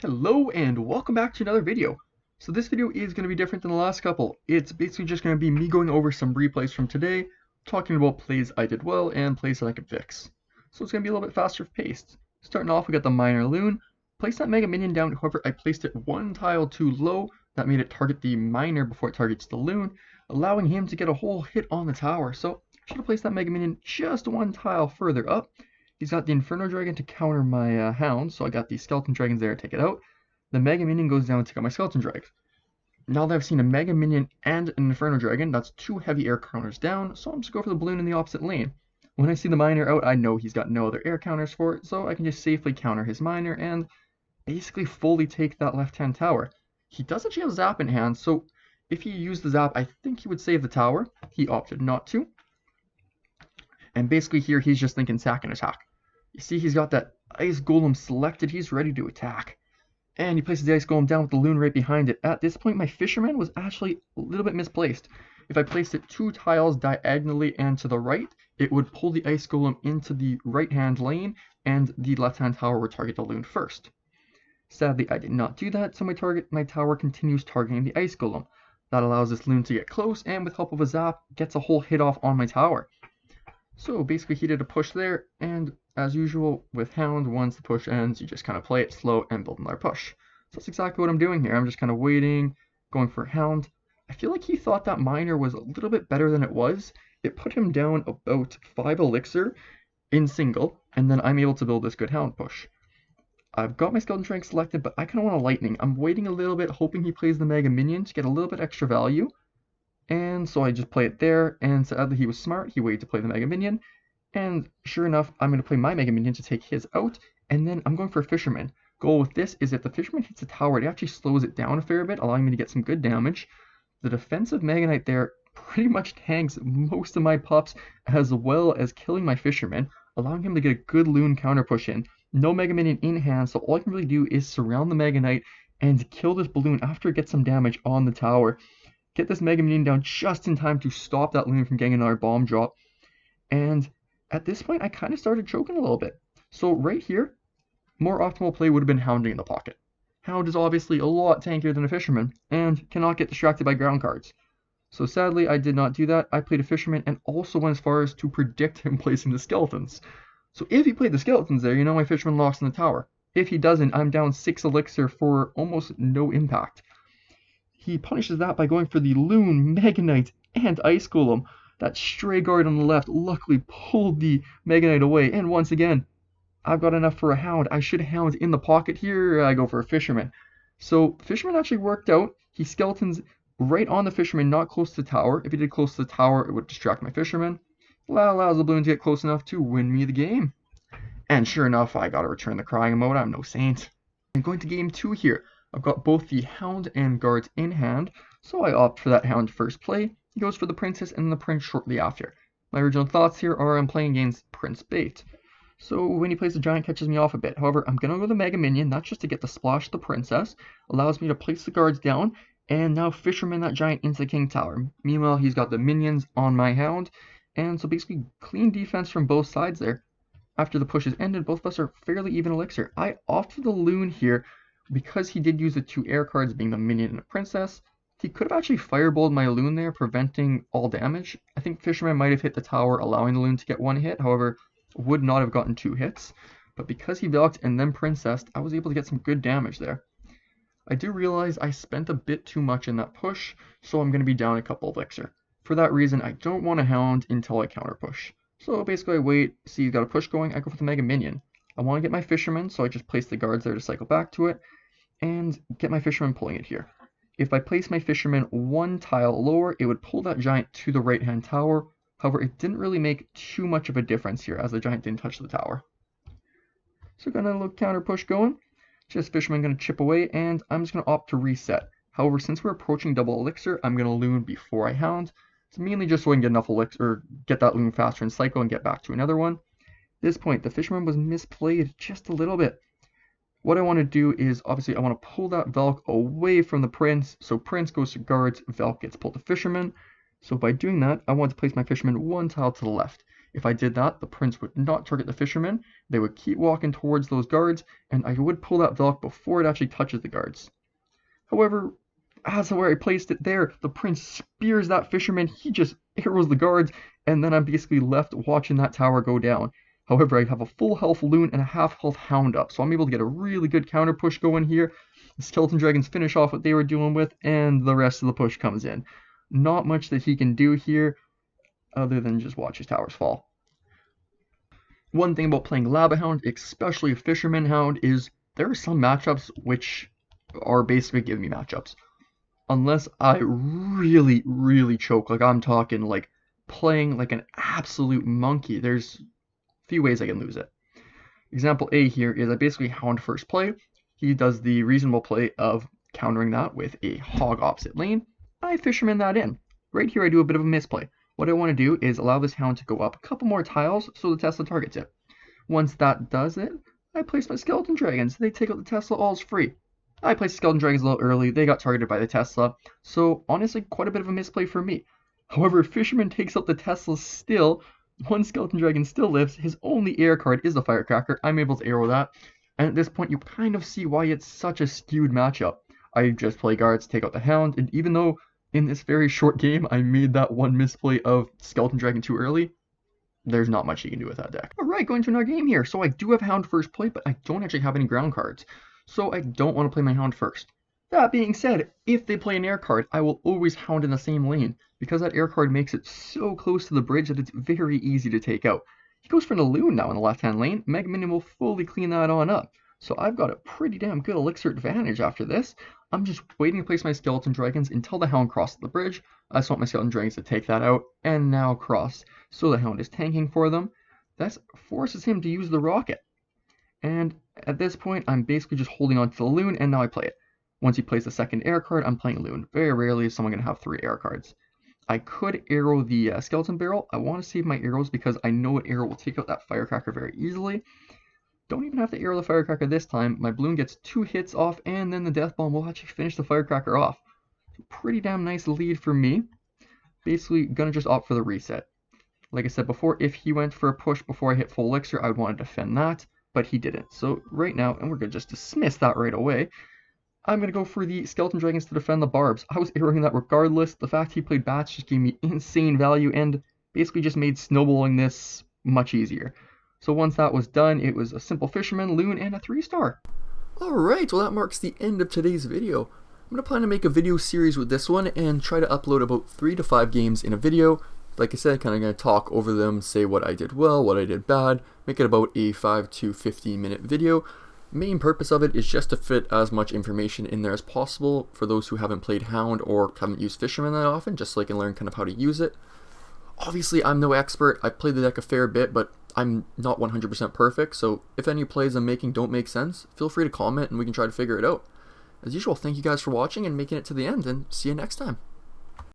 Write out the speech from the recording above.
Hello and welcome back to another video. So this video is going to be different than the last couple. It's basically just going to be me going over some replays from today, talking about plays I did well and plays that I could fix. So it's going to be a little bit faster paced. Starting off, we got the minor loon. Placed that mega minion down, however I placed it one tile too low. That made it target the miner before it targets the loon, allowing him to get a whole hit on the tower. So I should have placed that mega minion just one tile further up. He's got the Inferno Dragon to counter my Hound, so I got the Skeleton Dragons there to take it out. The Mega Minion goes down to take out my Skeleton Dragon. Now that I've seen a Mega Minion and an Inferno Dragon, that's two heavy air counters down, so I'm just going for the balloon in the opposite lane. When I see the Miner out, I know he's got no other air counters for it, so I can just safely counter his Miner and basically fully take that left-hand tower. He does actually have Zap in hand, so if he used the Zap, I think he would save the tower. He opted not to. And basically here, he's just thinking sack and attack. You see, he's got that Ice Golem selected. He's ready to attack. And he places the Ice Golem down with the Loon right behind it. At this point, my Fisherman was actually a little bit misplaced. If I placed it two tiles diagonally and to the right, it would pull the Ice Golem into the right-hand lane, and the left-hand tower would target the Loon first. Sadly, I did not do that, so my tower continues targeting the Ice Golem. That allows this Loon to get close, and with help of a Zap, gets a whole hit off on my tower. So basically he did a push there, and as usual with Hound, once the push ends, you just kind of play it slow and build another push. So that's exactly what I'm doing here. I'm just kind of waiting, going for Hound. I feel like he thought that Miner was a little bit better than it was. It put him down about 5 elixir in single, and then I'm able to build this good Hound push. I've got my Skeleton Dragon selected, but I kind of want a Lightning. I'm waiting a little bit, hoping he plays the Mega Minion to get a little bit extra value. And so I just play it there, and sadly he was smart, he waited to play the Mega Minion, and sure enough, I'm going to play my Mega Minion to take his out, and then I'm going for a Fisherman. Goal with this is if the Fisherman hits a tower, it actually slows it down a fair bit, allowing me to get some good damage. The defensive Mega Knight there pretty much tanks most of my pups, as well as killing my Fisherman, allowing him to get a good Loon counter push in. No Mega Minion in hand, so all I can really do is surround the Mega Knight and kill this balloon after it gets some damage on the tower. Get this Mega Minion down just in time to stop that Loon from getting another bomb drop. And at this point, I kind of started choking a little bit. So right here, more optimal play would have been Hounding in the pocket. Hound is obviously a lot tankier than a Fisherman, and cannot get distracted by ground cards. So sadly, I did not do that. I played a Fisherman and also went as far as to predict him placing the Skeletons. So if he played the Skeletons there, you know my Fisherman locks in the tower. If he doesn't, I'm down 6 elixir for almost no impact. He punishes that by going for the Loon, Mega Knight, and Ice Golem. That stray guard on the left luckily pulled the Mega Knight away, and once again, I've got enough for a Hound. I should Hound in the pocket here. I go for a Fisherman. So Fisherman actually worked out. He Skeletons right on the Fisherman, not close to the tower. If he did close to the tower, it would distract my Fisherman. That allows the balloon to get close enough to win me the game. And sure enough, I got to return the crying mode. I'm no saint. I'm going to game 2 here. I've got both the Hound and guards in hand, so I opt for that Hound first play. He goes for the Princess and the Prince shortly after. My original thoughts here are I'm playing against Prince Bait. So when he plays the Giant, catches me off a bit. However, I'm going to go the Mega Minion, that's just to get the splash the Princess. Allows me to place the guards down, and now Fisherman that Giant into the King Tower. Meanwhile, he's got the minions on my Hound, and so basically clean defense from both sides there. After the push is ended, both of us are fairly even elixir. I opt for the Loon here, because he did use the 2 air cards, being the Minion and the Princess. He could have actually fireballed my Loon there, preventing all damage. I think Fisherman might have hit the tower, allowing the Loon to get 1 hit, however, would not have gotten 2 hits. But because he Valked and then Princessed, I was able to get some good damage there. I do realize I spent a bit too much in that push, so I'm going to be down a couple elixir. For that reason, I don't want to Hound until I counter push. So basically I wait, see he's got a push going, I go for the Mega Minion. I want to get my Fisherman, so I just place the guards there to cycle back to it, and get my Fisherman pulling it here. If I place my Fisherman 1 tile lower, it would pull that Giant to the right-hand tower. However, it didn't really make too much of a difference here, as the Giant didn't touch the tower. So got a little counter push going. Just Fisherman going to chip away, and I'm just going to opt to reset. However, since we're approaching double elixir, I'm going to Loon before I Hound. It's mainly just so I can get enough elixir, or get that Loon faster and cycle and get back to another one. At this point, the Fisherman was misplayed just a little bit. What I want to do is, obviously, I want to pull that Valk away from the Prince. So Prince goes to guards, Valk gets pulled to Fisherman. So by doing that, I want to place my Fisherman 1 tile to the left. If I did that, the prince would not target the fisherman. They would keep walking towards those guards, and I would pull that Velk before it actually touches the guards. However, as where I placed it there, the prince spears that fisherman, he just arrows the guards, and then I'm basically left watching that tower go down. However, I have a full health loon and a half health hound up, so I'm able to get a really good counter push going here. The skeleton dragons finish off what they were dealing with, and the rest of the push comes in. Not much that he can do here, other than just watch his towers fall. One thing about playing Lava Hound, especially Fisherman Hound, is there are some matchups which are basically giving me matchups. Unless I really, really choke, like I'm talking like playing like an absolute monkey, there's a few ways I can lose it. Example A here is I basically Hound first play. He does the reasonable play of countering that with a Hog opposite lane. I Fisherman that in. Right here I do a bit of a misplay. What I want to do is allow this Hound to go up a couple more tiles so the Tesla targets it. Once that does it, I place my Skeleton Dragons. They take out the Tesla, all's free. I placed the Skeleton Dragons a little early, they got targeted by the Tesla, so honestly quite a bit of a misplay for me. However, Fisherman takes out the Tesla still, one Skeleton Dragon still lives, his only air card is the Firecracker, I'm able to arrow that, and at this point you kind of see why it's such a skewed matchup. I just play guards, take out the Hound, and even though in this very short game I made that one misplay of Skeleton Dragon too early, there's not much you can do with that deck. Alright, going to another game here. So I do have Hound first play, but I don't actually have any ground cards. So I don't want to play my Hound first. That being said, if they play an air card, I will always Hound in the same lane, because that air card makes it so close to the bridge that it's very easy to take out. He goes for an Loon now in the left-hand lane. Mega Minion will fully clean that on up. So I've got a pretty damn good elixir advantage after this. I'm just waiting to place my Skeleton Dragons until the Hound crosses the bridge. I just want my Skeleton Dragons to take that out, and now cross. So the Hound is tanking for them. That forces him to use the Rocket. And at this point, I'm basically just holding on to the Loon, and now I play it. Once he plays the second air card, I'm playing Loon. Very rarely is someone going to have 3 air cards. I could arrow the Skeleton Barrel. I want to save my arrows because I know an arrow will take out that Firecracker very easily. Don't even have to arrow the Firecracker this time. My Balloon gets 2 hits off, and then the Death Bomb will actually finish the Firecracker off. Pretty damn nice lead for me. Basically, gonna just opt for the reset. Like I said before, if he went for a push before I hit full elixir, I would want to defend that, but he didn't. So right now, and we're gonna just dismiss that right away, I'm gonna go for the Skeleton Dragons to defend the Barbs. I was arrowing that regardless. The fact he played Bats just gave me insane value and basically just made snowballing this much easier. So once that was done, it was a simple Fisherman, Loon, and a 3-star. Alright, well that marks the end of today's video. I'm going to plan to make a video series with this one and try to upload about 3 to 5 games in a video. Like I said, kind of going to talk over them, say what I did well, what I did bad, make it about a 5 to 15 minute video. Main purpose of it is just to fit as much information in there as possible for those who haven't played Hound or haven't used Fisherman that often, just so they can learn kind of how to use it. Obviously, I'm no expert. I've played the deck a fair bit, but I'm not 100% perfect, so if any plays I'm making don't make sense, feel free to comment and we can try to figure it out. As usual, thank you guys for watching and making it to the end, and see you next time.